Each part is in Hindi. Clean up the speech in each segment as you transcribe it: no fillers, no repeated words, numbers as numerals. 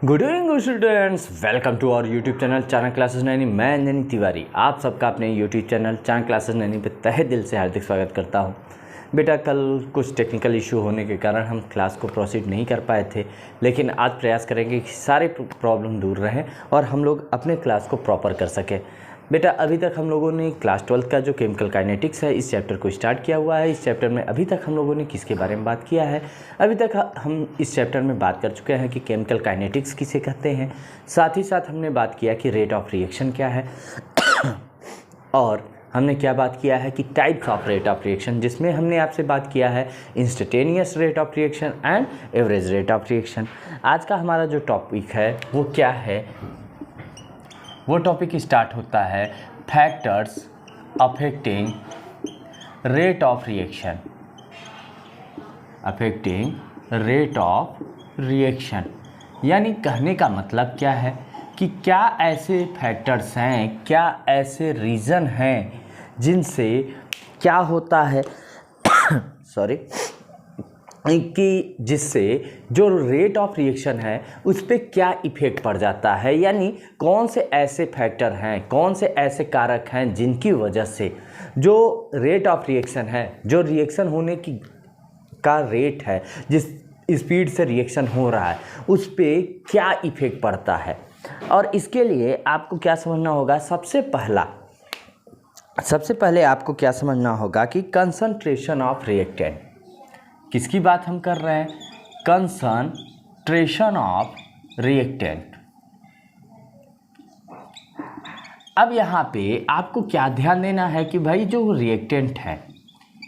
Good evening students, welcome to our YouTube channel Chanakya Classes Naini. मैं नैनी तिवारी आप सबका अपने YouTube channel Chanakya Classes Naini पे तहे दिल से हार्दिक स्वागत करता हूं। बेटा, कल कुछ टेक्निकल इशू होने के कारण हम क्लास को प्रोसीड नहीं कर पाए थे, लेकिन आज प्रयास करेंगे कि सारे प्रॉब्लम दूर रहें और हम लोग अपने क्लास को प्रॉपर कर सकें। बेटा, अभी तक हम लोगों ने क्लास 12 का जो केमिकल काइनेटिक्स है इस चैप्टर को स्टार्ट किया हुआ है। इस चैप्टर में अभी तक हम लोगों ने किसके बारे में बात किया है? अभी तक हम इस चैप्टर में बात कर चुके हैं कि केमिकल काइनेटिक्स किसे कहते हैं। साथ ही साथ हमने बात किया कि रेट ऑफ रिएक्शन क्या है और हमने क्या बात किया है कि types of rate of reaction, जिसमें हमने आपसे बात किया है instantaneous rate of reaction and average rate of reaction. आज का हमारा जो टॉपिक है वो क्या है? वो टॉपिक स्टार्ट होता है factors affecting rate of reaction. Affecting rate of reaction यानी कहने का मतलब क्या है कि क्या ऐसे फैक्टर्स हैं, क्या ऐसे रीज़न हैं जिनसे क्या होता है कि जिससे जो रेट ऑफ रिएक्शन है उस पर क्या इफ़ेक्ट पड़ जाता है। यानी कौन से ऐसे फैक्टर हैं, कौन से ऐसे कारक हैं जिनकी वजह से जो रेट ऑफ रिएक्शन है, जो रिएक्शन होने की का रेट है, जिस स्पीड से रिएक्शन हो रहा है उस पर क्या इफ़ेक्ट पड़ता है। और इसके लिए आपको क्या समझना होगा? सबसे पहले आपको क्या समझना होगा कि कंसंट्रेशन ऑफ रिएक्टेंट। किसकी बात हम कर रहे हैं? Concentration of reactant. अब यहाँ पे आपको क्या ध्यान देना है कि भाई जो रिएक्टेंट है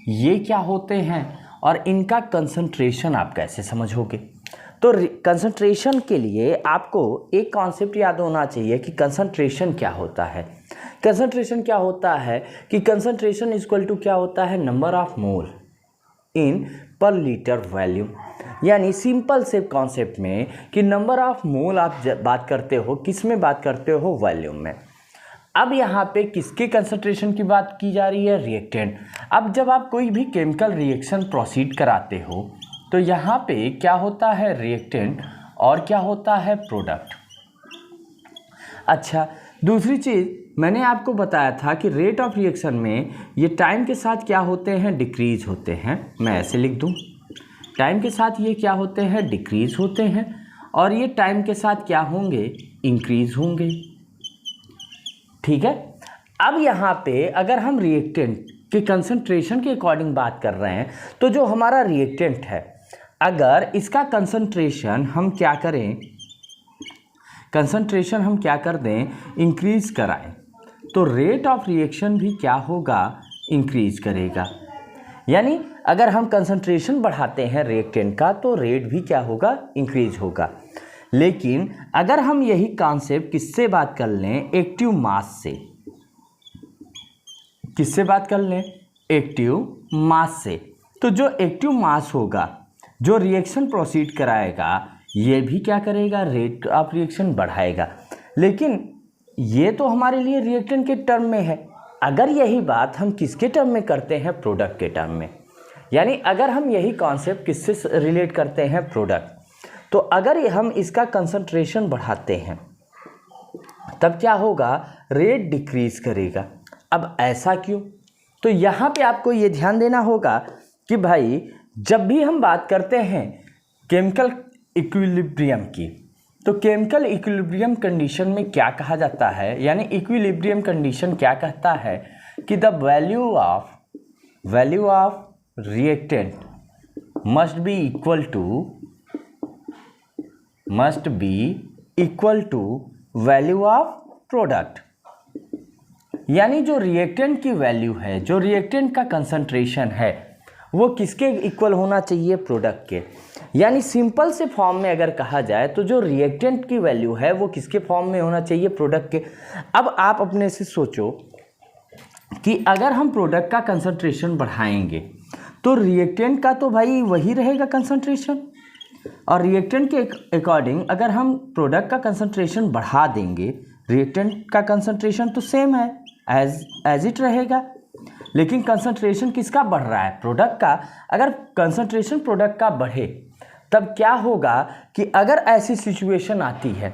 ये क्या होते हैं और इनका कंसंट्रेशन आप कैसे समझोगे। तो कंसंट्रेशन के लिए आपको एक कॉन्सेप्ट याद होना चाहिए कि कंसंट्रेशन क्या होता है। कंसंट्रेशन क्या होता है कि कंसंट्रेशन इक्वल टू क्या होता है? नंबर ऑफ मोल इन पर लीटर वॉल्यूम। यानी सिंपल से कॉन्सेप्ट में कि नंबर ऑफ मोल आप बात करते हो, किस में बात करते हो? वॉल्यूम में। अब यहाँ पे किसके कंसंट्रेशन की बात की जा रही है? रिएक्टेंट। अब जब आप कोई भी केमिकल रिएक्शन प्रोसीड कराते हो तो यहाँ पे क्या होता है? रिएक्टेंट और क्या होता है? प्रोडक्ट। अच्छा, दूसरी चीज़ मैंने आपको बताया था कि रेट ऑफ रिएक्शन में ये टाइम के साथ क्या होते हैं? डिक्रीज होते हैं। मैं ऐसे लिख दूं, टाइम के साथ ये क्या होते हैं? डिक्रीज होते हैं। और ये टाइम के साथ क्या होंगे? इंक्रीज होंगे। ठीक है। अब यहाँ पे अगर हम रिएक्टेंट के कंसंट्रेशन के अकॉर्डिंग बात कर रहे हैं तो जो हमारा रिएक्टेंट है अगर इसका कंसंट्रेशन हम क्या करें? कंसंट्रेशन हम क्या कर दें? इंक्रीज कराएं तो रेट ऑफ रिएक्शन भी क्या होगा? इंक्रीज करेगा। यानी अगर हम कंसंट्रेशन बढ़ाते हैं रिएक्टेंट का तो रेट भी क्या होगा? इंक्रीज होगा। लेकिन अगर हम यही कॉन्सेप्ट किससे बात कर लें? एक्टिव मास से। किससे बात कर लें? एक्टिव मास से। तो जो एक्टिव मास होगा, जो रिएक्शन प्रोसीड कराएगा, ये भी क्या करेगा? रेट ऑफ रिएक्शन बढ़ाएगा। लेकिन ये तो हमारे लिए रिएक्टेंट के टर्म में है। अगर यही बात हम किसके टर्म में करते हैं? प्रोडक्ट के टर्म में। यानी अगर हम यही कॉन्सेप्ट किससे रिलेट करते हैं? प्रोडक्ट। तो अगर हम इसका कंसंट्रेशन बढ़ाते हैं तब क्या होगा? रेट डिक्रीज करेगा। अब ऐसा क्यों? तो यहाँ पे आपको ये ध्यान देना होगा कि भाई जब भी हम बात करते हैं केमिकल इक्विलिब्रियम की, तो केमिकल इक्विलिब्रियम कंडीशन में क्या कहा जाता है? यानी इक्विलिब्रियम कंडीशन क्या कहता है कि the value of reactant must be equal to value of product. यानी जो रिएक्टेंट की वैल्यू है, जो रिएक्टेंट का कंसंट्रेशन है वो किसके इक्वल होना चाहिए? प्रोडक्ट के। यानी सिंपल से फॉर्म में अगर कहा जाए तो जो रिएक्टेंट की वैल्यू है वो किसके फॉर्म में होना चाहिए? प्रोडक्ट के। अब आप अपने से सोचो कि अगर हम प्रोडक्ट का कंसंट्रेशन बढ़ाएंगे तो रिएक्टेंट का तो भाई वही रहेगा कंसंट्रेशन, और रिएक्टेंट के अकॉर्डिंग अगर हम प्रोडक्ट का कंसंट्रेशन बढ़ा देंगे, रिएक्टेंट का कंसंट्रेशन तो सेम है, एज इट रहेगा। लेकिन कंसंट्रेशन किसका बढ़ रहा है? प्रोडक्ट का। अगर कंसंट्रेशन प्रोडक्ट का बढ़े तब क्या होगा कि अगर ऐसी सिचुएशन आती है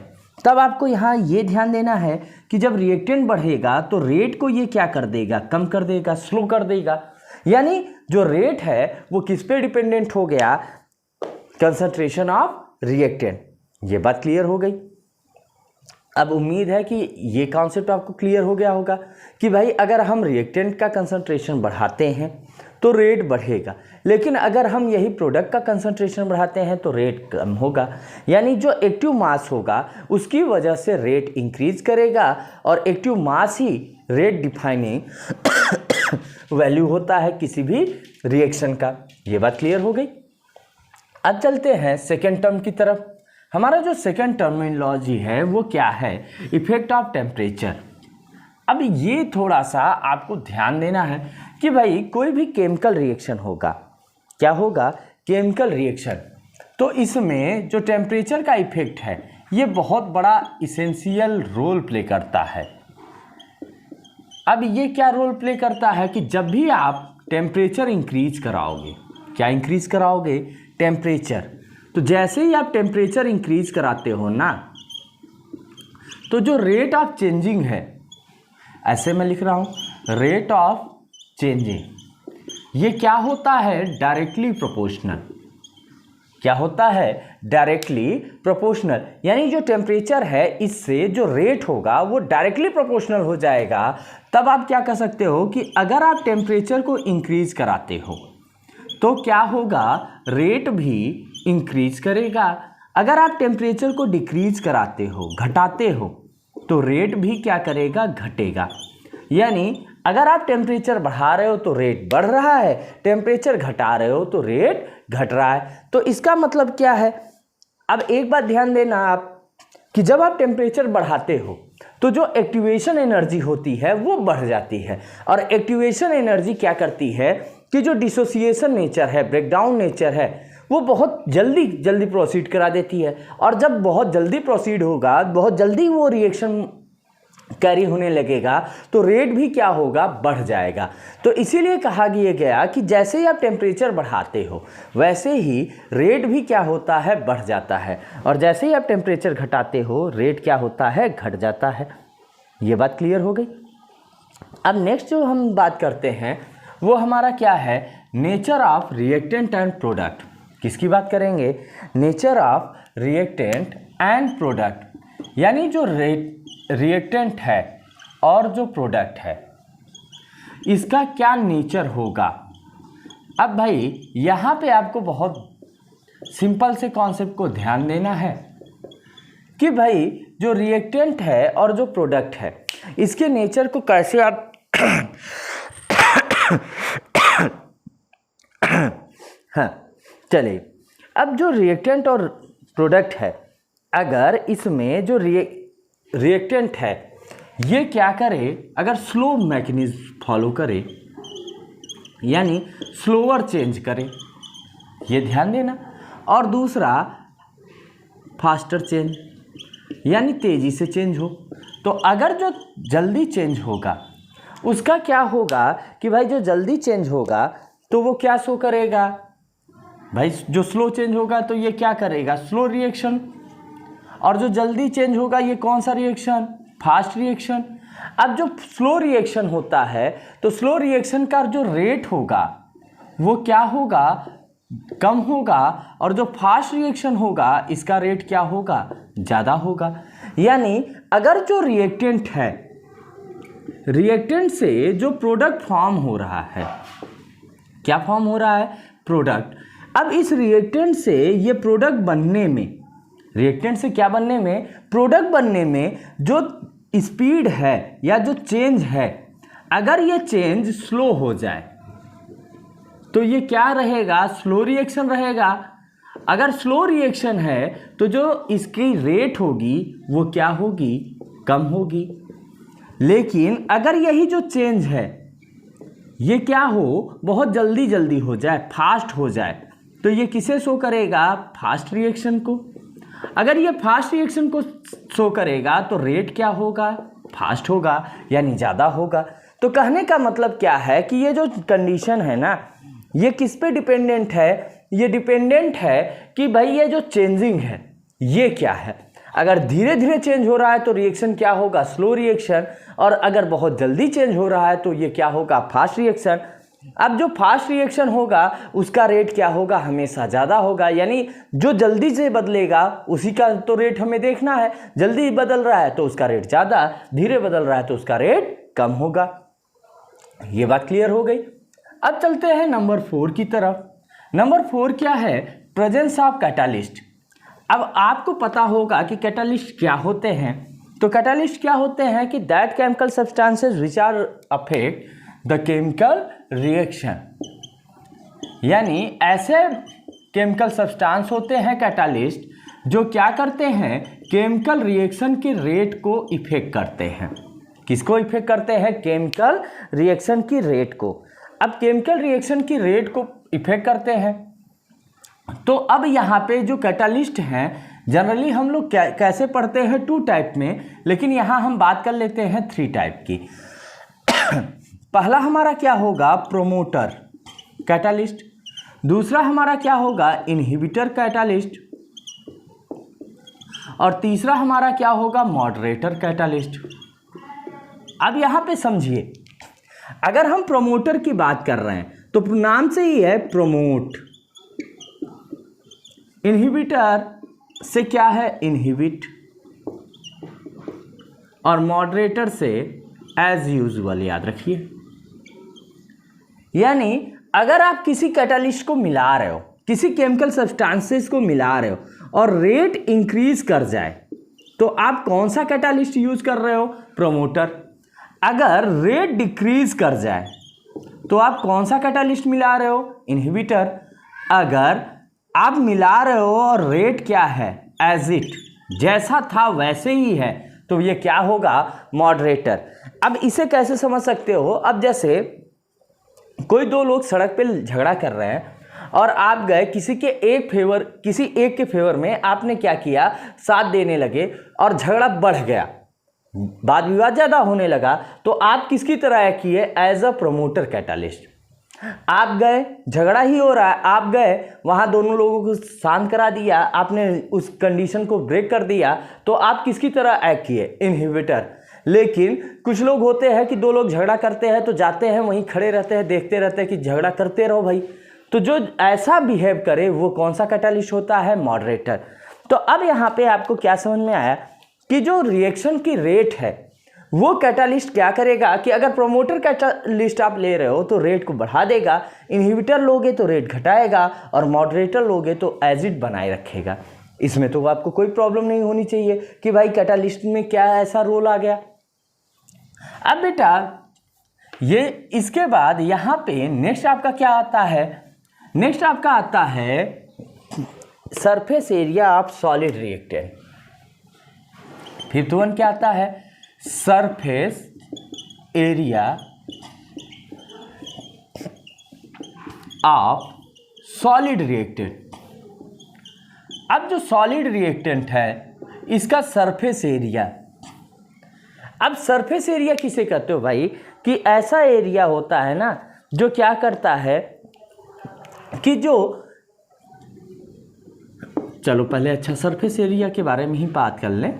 तब आपको यहाँ ये ध्यान देना है कि जब रिएक्टेंट बढ़ेगा तो रेट को ये क्या कर देगा, कम कर देगा, स्लो कर देगा। यानी जो रेट है वो किस पे डिपेंडेंट हो गया, कंसंट्रेशन ऑफ रिएक्टेंट। ये बात क्लियर हो गई। अब उम्मीद है कि ये कॉन्सेप्ट आपको क्लियर हो गया होगा कि भाई अगर हम रिएक्टेंट का कंसंट्रेशन बढ़ाते हैं तो रेट बढ़ेगा, लेकिन अगर हम यही प्रोडक्ट का कंसंट्रेशन बढ़ाते हैं तो रेट कम होगा। यानी जो एक्टिव मास होगा उसकी वजह से रेट इंक्रीज करेगा, और एक्टिव मास ही रेट डिफाइनिंग वैल्यू होता है किसी भी रिएक्शन का। ये बात क्लियर हो गई। अब चलते हैं सेकेंड टर्म की तरफ। हमारा जो सेकेंड टर्मिनोलॉजी है वो क्या है, इफेक्ट ऑफ टेम्परेचर। अब ये थोड़ा सा आपको ध्यान देना है कि भाई कोई भी केमिकल रिएक्शन होगा, क्या होगा, केमिकल रिएक्शन, तो इसमें जो टेम्परेचर का इफेक्ट है ये बहुत बड़ा इसेंशियल रोल प्ले करता है। अब ये क्या रोल प्ले करता है कि जब भी आप टेम्परेचर इंक्रीज कराओगे, क्या इंक्रीज कराओगे, टेम्परेचर, तो जैसे ही आप टेम्परेचर इंक्रीज कराते हो ना, तो जो रेट ऑफ चेंजिंग है, ऐसे मैं लिख रहा हूँ, रेट ऑफ चेंजिंग, ये क्या होता है, डायरेक्टली प्रोपोर्शनल। क्या होता है, डायरेक्टली प्रोपोर्शनल। यानी जो टेम्परेचर है इससे जो रेट होगा वो डायरेक्टली प्रोपोर्शनल हो जाएगा। तब आप क्या कर सकते हो कि अगर आप टेम्परेचर को इंक्रीज कराते हो तो क्या होगा, रेट भी इंक्रीज करेगा। अगर आप टेम्परेचर को डिक्रीज कराते हो, घटाते हो, तो रेट भी क्या करेगा, घटेगा। यानी अगर आप टेम्परेचर बढ़ा रहे हो तो रेट बढ़ रहा है, टेम्परेचर घटा रहे हो तो रेट घट रहा है। तो इसका मतलब क्या है, अब एक बात ध्यान देना आप कि जब आप टेम्परेचर बढ़ाते हो तो जो एक्टिवेशन एनर्जी होती है वो बढ़ जाती है, और एक्टिवेशन एनर्जी क्या करती है कि जो डिसोसिएशन नेचर है, ब्रेकडाउन नेचर है, वो बहुत जल्दी प्रोसीड करा देती है। और जब बहुत जल्दी प्रोसीड होगा, बहुत जल्दी वो रिएक्शन कैरी होने लगेगा, तो रेट भी क्या होगा, बढ़ जाएगा। तो इसीलिए कहा गया कि जैसे ही आप टेम्परेचर बढ़ाते हो वैसे ही रेट भी क्या होता है, बढ़ जाता है, और जैसे ही आप टेम्परेचर घटाते हो रेट क्या होता है, घट जाता है। ये बात क्लियर हो गई। अब नेक्स्ट जो हम बात करते हैं वो हमारा क्या है, nature of reactant and product. किसकी बात करेंगे, nature of reactant and product. यानी जो रिएक्टेंट है और जो प्रोडक्ट है इसका क्या नेचर होगा। अब भाई यहाँ पे आपको बहुत सिंपल से कॉन्सेप्ट को ध्यान देना है कि भाई जो रिएक्टेंट है और जो प्रोडक्ट है इसके नेचर को कैसे आप हाँ चलिए, अब जो रिएक्टेंट और प्रोडक्ट है, अगर इसमें जो रिएक्टेंट है ये क्या करे, अगर स्लो मैकेनिज्म फॉलो करे, यानी स्लोअर चेंज करे, ये ध्यान देना, और दूसरा फास्टर चेंज, यानी तेज़ी से चेंज हो, तो अगर जो जल्दी चेंज होगा उसका क्या होगा कि भाई जो जल्दी चेंज होगा तो वो क्या शो करेगा, भाई जो स्लो चेंज होगा तो ये क्या करेगा, स्लो रिएक्शन, और जो जल्दी चेंज होगा ये कौन सा रिएक्शन, फास्ट रिएक्शन। अब जो स्लो रिएक्शन होता है तो स्लो रिएक्शन का जो रेट होगा वो क्या होगा, कम होगा, और जो फास्ट रिएक्शन होगा इसका रेट क्या होगा, ज़्यादा होगा। यानी अगर जो रिएक्टेंट है, रिएक्टेंट से जो प्रोडक्ट फॉर्म हो रहा है, क्या फॉर्म हो रहा है, प्रोडक्ट। अब इस रिएक्टेंट से ये प्रोडक्ट बनने में, रिएक्टेंट से क्या बनने में, प्रोडक्ट बनने में जो स्पीड है या जो चेंज है, अगर ये चेंज स्लो हो जाए तो ये क्या रहेगा, स्लो रिएक्शन रहेगा। अगर स्लो रिएक्शन है तो जो इसकी रेट होगी वो क्या होगी, कम होगी। लेकिन अगर यही जो चेंज है ये क्या हो, बहुत जल्दी हो जाए, फास्ट हो जाए, तो ये किसे शो करेगा, फास्ट रिएक्शन को। अगर ये फास्ट रिएक्शन को शो करेगा तो रेट क्या होगा, फास्ट होगा, यानी ज़्यादा होगा। तो कहने का मतलब क्या है कि ये जो कंडीशन है ना, ये किस पे डिपेंडेंट है, ये डिपेंडेंट है कि भाई ये जो चेंजिंग है ये क्या है। अगर धीरे धीरे चेंज हो रहा है तो रिएक्शन क्या होगा, स्लो रिएक्शन, और अगर बहुत जल्दी चेंज हो रहा है तो ये क्या होगा, फास्ट रिएक्शन। अब जो फास्ट रिएक्शन होगा उसका रेट क्या होगा, हमेशा ज़्यादा होगा, यानी जो जल्दी से बदलेगा उसी का तो रेट हमें देखना है। जल्दी बदल रहा है तो उसका रेट ज़्यादा, धीरे बदल रहा है तो उसका रेट कम होगा। ये बात क्लियर हो गई। अब चलते हैं नंबर 4 की तरफ। नंबर 4 क्या है, प्रेजेंस ऑफ कैटालिस्ट। अब आपको पता होगा कि कैटालिस्ट क्या होते हैं। तो कैटालिस्ट क्या होते हैं कि that chemical substances which are affect the chemical reaction, यानी ऐसे केमिकल सब्सटेंस होते हैं कैटालिस्ट जो क्या करते हैं, केमिकल रिएक्शन के रेट को इफेक्ट करते हैं। किसको इफेक्ट करते हैं, केमिकल रिएक्शन की रेट को। अब केमिकल रिएक्शन की रेट को इफेक्ट करते हैं, तो अब यहाँ पे जो कैटालिस्ट हैं जनरली हम लोग कैसे पढ़ते हैं 2 टाइप में, लेकिन यहाँ हम बात कर लेते हैं 3 टाइप की। पहला हमारा क्या होगा, प्रोमोटर कैटालिस्ट। दूसरा हमारा क्या होगा, इनहिबिटर कैटालिस्ट। और तीसरा हमारा क्या होगा, मॉडरेटर कैटालिस्ट। अब यहाँ पे समझिए, अगर हम प्रोमोटर की बात कर रहे हैं तो नाम से ही है प्रोमोट, इनहिबिटर से क्या है, इनहिबिट, और मॉडरेटर से एज यूजुअल, याद रखिए। यानी अगर आप किसी कैटालिस्ट को मिला रहे हो, किसी केमिकल सब्सटेंसेस को मिला रहे हो और रेट इंक्रीज कर जाए तो आप कौन सा कैटालिस्ट यूज कर रहे हो, प्रोमोटर। अगर रेट डिक्रीज कर जाए तो आप कौन सा कैटालिस्ट मिला रहे हो, इनहिबिटर। अगर आप मिला रहे हो और रेट क्या है, एज इट, जैसा था वैसे ही है, तो ये क्या होगा, मॉडरेटर। अब इसे कैसे समझ सकते हो, अब जैसे कोई 2 लोग सड़क पे झगड़ा कर रहे हैं और आप गए किसी एक के फेवर में, आपने क्या किया, साथ देने लगे और झगड़ा बढ़ गया, वाद विवाद ज़्यादा होने लगा, तो आप किसकी तरह किए, एज अ प्रोमोटर कैटालिस्ट। आप गए, झगड़ा ही हो रहा है, आप गए वहाँ दोनों लोगों को शांत करा दिया, आपने उस कंडीशन को ब्रेक कर दिया, तो आप किसकी तरह एक्ट किए, इनहिबिटर। लेकिन कुछ लोग होते हैं कि 2 लोग झगड़ा करते हैं तो जाते हैं वहीं खड़े रहते हैं, देखते रहते हैं कि झगड़ा करते रहो भाई। तो जो ऐसा बिहेव करे वो कौन सा कैटालिस्ट होता है, मॉडरेटर। तो अब यहाँ पे आपको क्या समझ में आया कि जो रिएक्शन की रेट है वो कैटालिस्ट क्या करेगा कि अगर प्रोमोटर कैटालिस्ट आप ले रहे हो तो रेट को बढ़ा देगा, इनहिबिटर लोगे तो रेट घटाएगा, और मॉडरेटर लोगे तो एज इट बनाए रखेगा। इसमें तो आपको कोई प्रॉब्लम नहीं होनी चाहिए कि भाई कैटालिस्ट में क्या ऐसा रोल आ गया। अब बेटा ये इसके बाद यहाँ पे नेक्स्ट आपका क्या आता है, नेक्स्ट आपका आता है surface area of solid reactant. Fifth one क्या आता है, surface area of solid reactant. अब जो सॉलिड रिएक्टेंट है इसका सरफेस एरिया, अब सरफेस एरिया किसे कहते हो भाई, कि ऐसा एरिया होता है ना जो क्या करता है कि जो, चलो पहले अच्छा सरफेस एरिया के बारे में ही बात कर लें।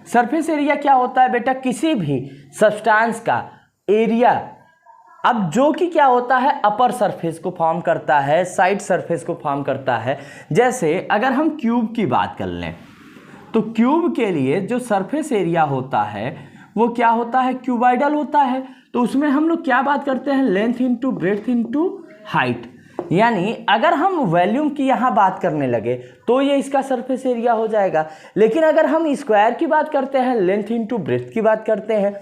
सरफेस एरिया क्या होता है बेटा, किसी भी सब्सटेंस का एरिया, अब जो कि क्या होता है, अपर सरफेस को फॉर्म करता है, साइड सरफेस को फॉर्म करता है। जैसे अगर हम क्यूब की बात कर लें तो क्यूब के लिए जो सरफेस एरिया होता है वो क्या होता है, क्यूबाइडल होता है। तो उसमें हम लोग क्या बात करते हैं, length into breadth into height. यानी अगर हम वॉल्यूम की यहाँ बात करने लगे तो ये इसका सरफेस एरिया हो जाएगा, लेकिन अगर हम स्क्वायर की बात करते हैं, लेंथ इंटू ब्रेड्थ की बात करते हैं,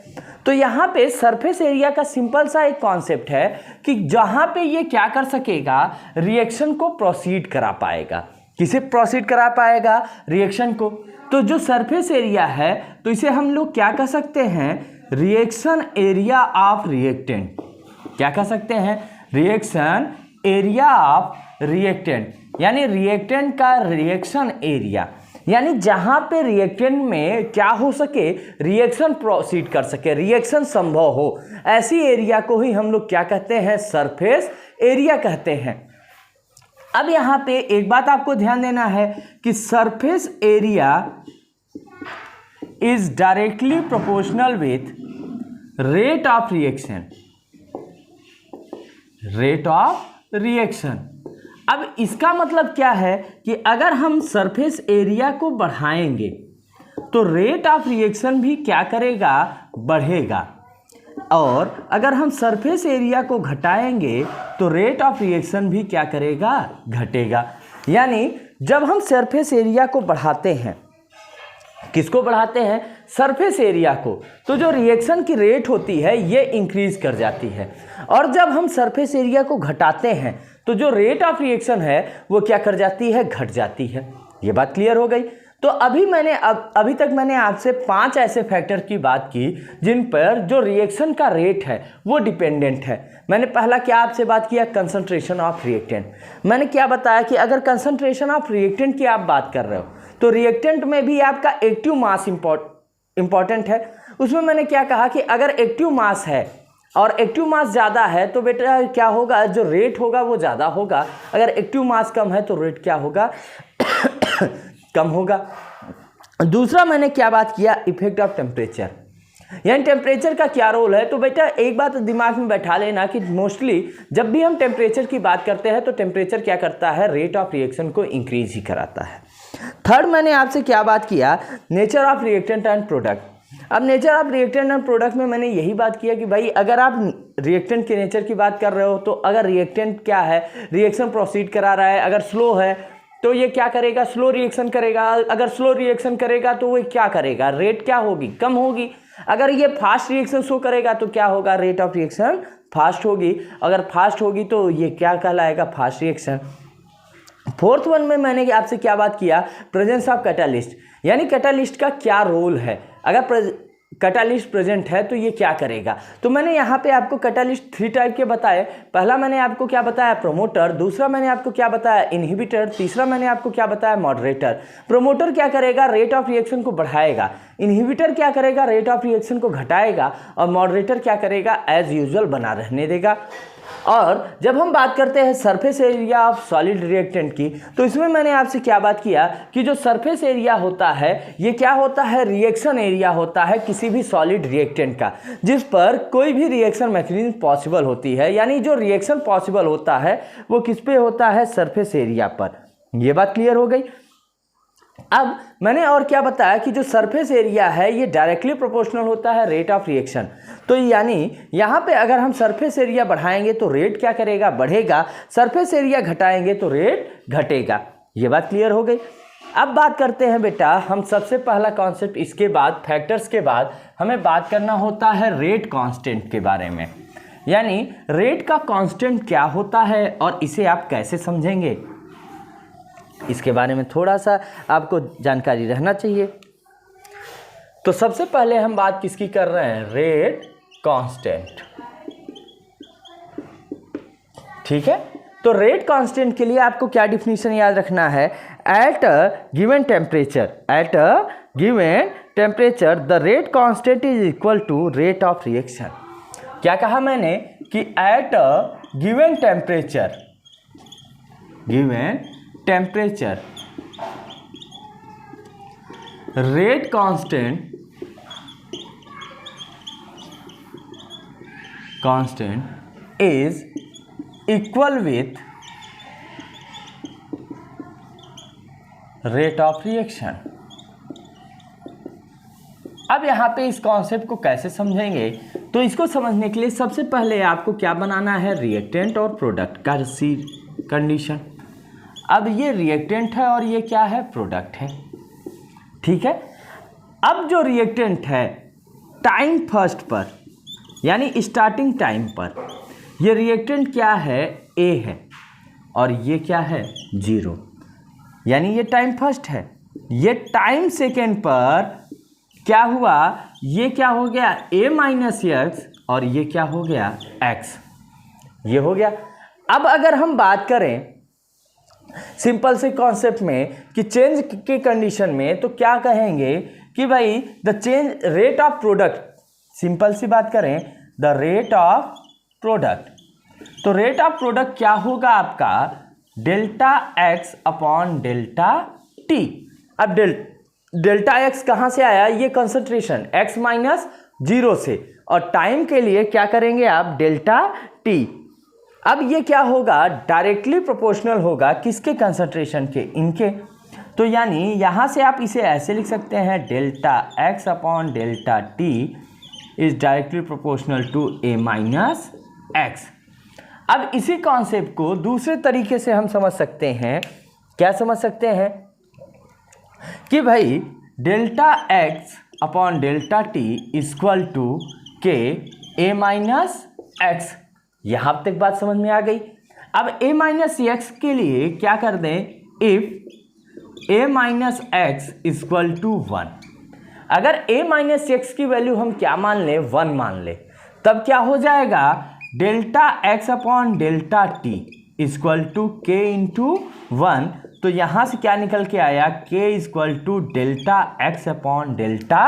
तो यहाँ पे सरफेस एरिया का सिंपल सा एक कॉन्सेप्ट है कि जहाँ पे ये क्या कर सकेगा, रिएक्शन को प्रोसीड करा पाएगा। किसे प्रोसीड करा पाएगा, रिएक्शन को। तो जो सरफेस एरिया है तो इसे हम लोग क्या कह सकते हैं, रिएक्शन एरिया ऑफ रिएक्टेंट। क्या कह सकते हैं, रिएक्शन एरिया ऑफ रिएक्टेंट, यानी रिएक्टेंट का रिएक्शन एरिया, यानी जहां पे रिएक्टेंट में क्या हो सके, रिएक्शन प्रोसीड कर सके, रिएक्शन संभव हो, ऐसी एरिया को ही हम लोग क्या कहते हैं, सरफेस एरिया कहते हैं। अब यहाँ पे एक बात आपको ध्यान देना है कि surface area is directly proportional with rate of reaction, rate of reaction. अब इसका मतलब क्या है कि अगर हम सरफेस एरिया को बढ़ाएंगे तो रेट ऑफ रिएक्शन भी क्या करेगा, बढ़ेगा, और अगर हम सरफेस एरिया को घटाएंगे तो रेट ऑफ रिएक्शन भी क्या करेगा, घटेगा। यानी जब हम सरफेस एरिया को बढ़ाते हैं, किसको बढ़ाते हैं, सरफेस एरिया को, तो जो रिएक्शन की रेट होती है ये इंक्रीज कर जाती है, और जब हम सरफेस एरिया को घटाते हैं तो जो रेट ऑफ रिएक्शन है वो क्या कर जाती है, घट जाती है। ये बात क्लियर हो गई। तो अभी तक मैंने आपसे 5 ऐसे फैक्टर की बात की जिन पर जो रिएक्शन का रेट है वो डिपेंडेंट है। मैंने पहला क्या आपसे बात किया, कंसंट्रेशन ऑफ रिएक्टेंट। मैंने क्या बताया कि अगर कंसंट्रेशन ऑफ रिएक्टेंट की आप बात कर रहे हो तो रिएक्टेंट में भी आपका एक्टिव मास इंपॉर्टेंट है। उसमें मैंने क्या कहा कि अगर एक्टिव मास है और एक्टिव मास ज़्यादा है तो बेटा क्या होगा, जो रेट होगा वो ज़्यादा होगा। अगर एक्टिव मास कम है तो रेट क्या होगा, कम होगा। दूसरा मैंने क्या बात किया, इफेक्ट ऑफ टेम्परेचर, यानी टेम्परेचर का क्या रोल है। तो बेटा एक बात दिमाग में बैठा लेना कि मोस्टली जब भी हम टेम्परेचर की बात करते हैं तो टेम्परेचर क्या करता है, रेट ऑफ रिएक्शन को इंक्रीज ही कराता है। थर्ड मैंने आपसे क्या बात किया, nature of reactant and product. अब nature of reactant and product में मैंने यही बात किया कि भाई अगर आप रिएक्टेंट के नेचर की बात कर रहे हो तो अगर रिएक्टेंट क्या है, रिएक्शन प्रोसीड करा रहा है, अगर स्लो है तो ये क्या करेगा, स्लो रिएक्शन करेगा। अगर स्लो रिएक्शन करेगा तो वो क्या करेगा, रेट क्या होगी, कम होगी। अगर ये फास्ट रिएक्शन शो करेगा तो क्या होगा, रेट ऑफ रिएक्शन फास्ट होगी। अगर फास्ट होगी तो ये क्या कहलाएगा, फास्ट रिएक्शन। फोर्थ वन में मैंने आपसे क्या बात किया, प्रेजेंस ऑफ कैटालिस्ट, यानी कैटालिस्ट का क्या रोल है। अगर कैटालिस्ट प्रेजेंट है तो ये क्या करेगा। तो मैंने यहाँ पे आपको कैटालिस्ट 3 टाइप के बताए। पहला मैंने आपको क्या बताया, प्रोमोटर। दूसरा मैंने आपको क्या बताया, इनहिबिटर। तीसरा मैंने आपको क्या बताया, मॉडरेटर। प्रोमोटर क्या करेगा, रेट ऑफ रिएक्शन को बढ़ाएगा। इनहिबिटर क्या करेगा, रेट ऑफ रिएक्शन को घटाएगा। और मॉडरेटर क्या करेगा, एज यूजुअल बना रहने देगा। और जब हम बात करते हैं surface area of solid reactant की, तो इसमें मैंने आपसे क्या बात किया कि जो सरफेस एरिया होता है ये क्या होता है, रिएक्शन एरिया होता है किसी भी सॉलिड रिएक्टेंट का, जिस पर कोई भी रिएक्शन मैकेनिज्म पॉसिबल होती है। यानी जो रिएक्शन पॉसिबल होता है वो किस पे होता है, सरफेस एरिया पर। ये बात क्लियर हो गई। अब मैंने और क्या बताया कि जो सरफेस एरिया है ये डायरेक्टली प्रोपोर्शनल होता है रेट ऑफ रिएक्शन। तो यानी यहाँ पे अगर हम सरफेस एरिया बढ़ाएंगे तो रेट क्या करेगा, बढ़ेगा। सरफेस एरिया घटाएंगे तो रेट घटेगा। ये बात क्लियर हो गई। अब बात करते हैं बेटा हम सबसे पहला कॉन्सेप्ट, इसके बाद फैक्टर्स के बाद हमें बात करना होता है रेट कांस्टेंट के बारे में। यानी रेट का कांस्टेंट क्या होता है और इसे आप कैसे समझेंगे, इसके बारे में थोड़ा सा आपको जानकारी रहना चाहिए। तो सबसे पहले हम बात किसकी कर रहे हैं, रेट कांस्टेंट। ठीक है, तो रेट कांस्टेंट के लिए आपको क्या डिफिनीशन याद रखना है, at a given temperature the rate constant is equal to rate of reaction. क्या कहा मैंने कि at a given temperature rate constant is equal with rate of reaction। अब यहाँ पे इस कॉन्सेप्ट को कैसे समझेंगे, तो इसको समझने के लिए सबसे पहले आपको क्या बनाना है, रिएक्टेंट और प्रोडक्ट का कंडीशन। अब ये रिएक्टेंट है और ये क्या है, प्रोडक्ट है। ठीक है, अब जो रिएक्टेंट है टाइम फर्स्ट पर यानी स्टार्टिंग टाइम पर, ये रिएक्टेंट क्या है, ए है, और ये क्या है, 0, यानी ये टाइम फर्स्ट है। ये टाइम सेकेंड पर क्या हुआ, ये क्या हो गया, ए माइनस एक्स, और ये क्या हो गया, एक्स। ये हो गया। अब अगर हम बात करें सिंपल से कॉन्सेप्ट में कि चेंज के कंडीशन में, तो क्या कहेंगे कि भाई the change rate of product, simple सी बात करें द रेट ऑफ प्रोडक्ट, तो रेट ऑफ प्रोडक्ट क्या होगा आपका, delta x upon delta T. अब डेल्टा एक्स कहाँ से आया, ये कंसंट्रेशन x माइनस 0 से, और टाइम के लिए क्या करेंगे आप, डेल्टा टी। अब ये क्या होगा, डायरेक्टली प्रोपोर्शनल होगा किसके, कंसंट्रेशन के, इनके। तो यानी यहाँ से आप इसे ऐसे लिख सकते हैं, delta x upon delta t is directly proportional to a minus x. अब इसी कॉन्सेप्ट को दूसरे तरीके से हम समझ सकते हैं, क्या समझ सकते हैं कि भाई delta x upon delta t equal to k a minus x. यहाँ तक बात समझ में आ गई। अब a माइनस एक्स के लिए क्या कर दें, if a minus x equal to 1। अगर a माइनस एक्स की वैल्यू हम क्या मान लें, 1 मान लें, तब क्या हो जाएगा, delta x upon delta t equal to k into 1। तो यहाँ से क्या निकल के आया, k equal to delta x upon delta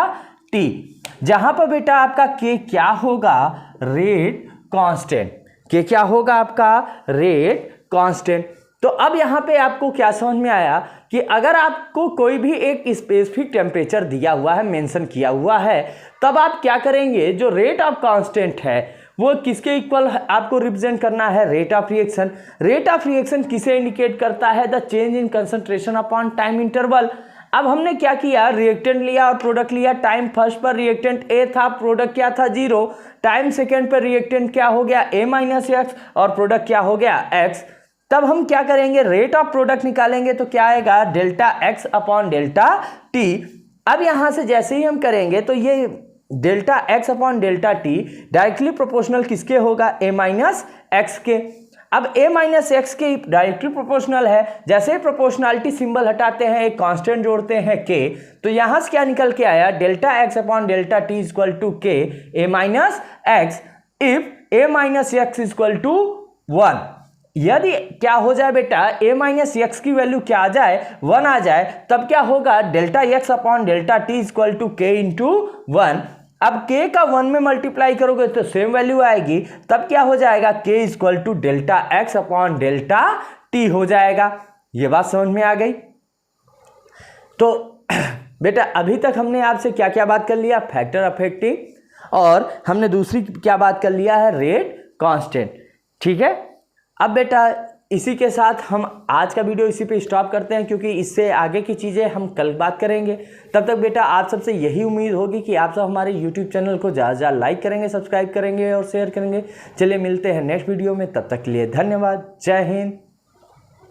t, जहाँ पर बेटा आपका k क्या होगा, रेट कांस्टेंट। k क्या होगा आपका, रेट कांस्टेंट। तो अब यहाँ पे आपको क्या समझ में आया कि अगर आपको कोई भी एक स्पेसिफिक टेम्परेचर दिया हुआ है, मेंशन किया हुआ है, तब आप क्या करेंगे, जो रेट ऑफ कांस्टेंट है वो किसके इक्वल आपको रिप्रेजेंट करना है, rate of reaction. Rate of reaction किसे इंडिकेट करता है, the change in concentration upon time interval. अब हमने क्या किया, रिएक्टेंट लिया और प्रोडक्ट लिया। टाइम फर्स्ट पर रिएक्टेंट A था, प्रोडक्ट क्या था, 0। टाइम सेकेंड पर रिएक्टेंट क्या हो गया, A माइनस एक्स, और प्रोडक्ट क्या हो गया, x। तब हम क्या करेंगे, रेट ऑफ प्रोडक्ट निकालेंगे, तो क्या आएगा, delta x upon delta T. अब यहां से जैसे ही हम करेंगे तो ये delta x upon delta T directly proportional किसके होगा, a माइनस एक्स के। अब a माइनस एक्स के डायरेक्टली प्रोपोर्शनल है, जैसे ही प्रोपोर्शनलिटी सिंबल हटाते हैं, एक कांस्टेंट जोड़ते हैं k, तो यहां से क्या निकल के आया, delta x upon delta t equal to k a minus x if a minus x equal to 1। यदि क्या हो जाए बेटा, a माइनस एक्स की वैल्यू क्या आ जाए, 1 आ जाए, तब क्या होगा, delta x upon delta t equal to k into 1। अब k का 1 में मल्टीप्लाई करोगे तो सेम वैल्यू आएगी, तब क्या हो जाएगा, k equal to delta x upon delta t हो जाएगा। ये बात समझ में आ गई। तो बेटा अभी तक हमने आपसे क्या क्या बात कर लिया, फैक्टर अफेक्टिंग, और हमने दूसरी क्या बात कर लिया है, रेट कांस्टेंट। ठीक है, अब बेटा इसी के साथ हम आज का वीडियो इसी पे स्टॉप करते हैं, क्योंकि इससे आगे की चीज़ें हम कल बात करेंगे। तब तक बेटा आप सबसे यही उम्मीद होगी कि आप सब हमारे YouTube चैनल को ज़्यादा से ज़्यादा लाइक करेंगे, सब्सक्राइब करेंगे और शेयर करेंगे। चलिए मिलते हैं नेक्स्ट वीडियो में, तब तक के लिए धन्यवाद। जय हिंद,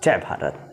जय भारत।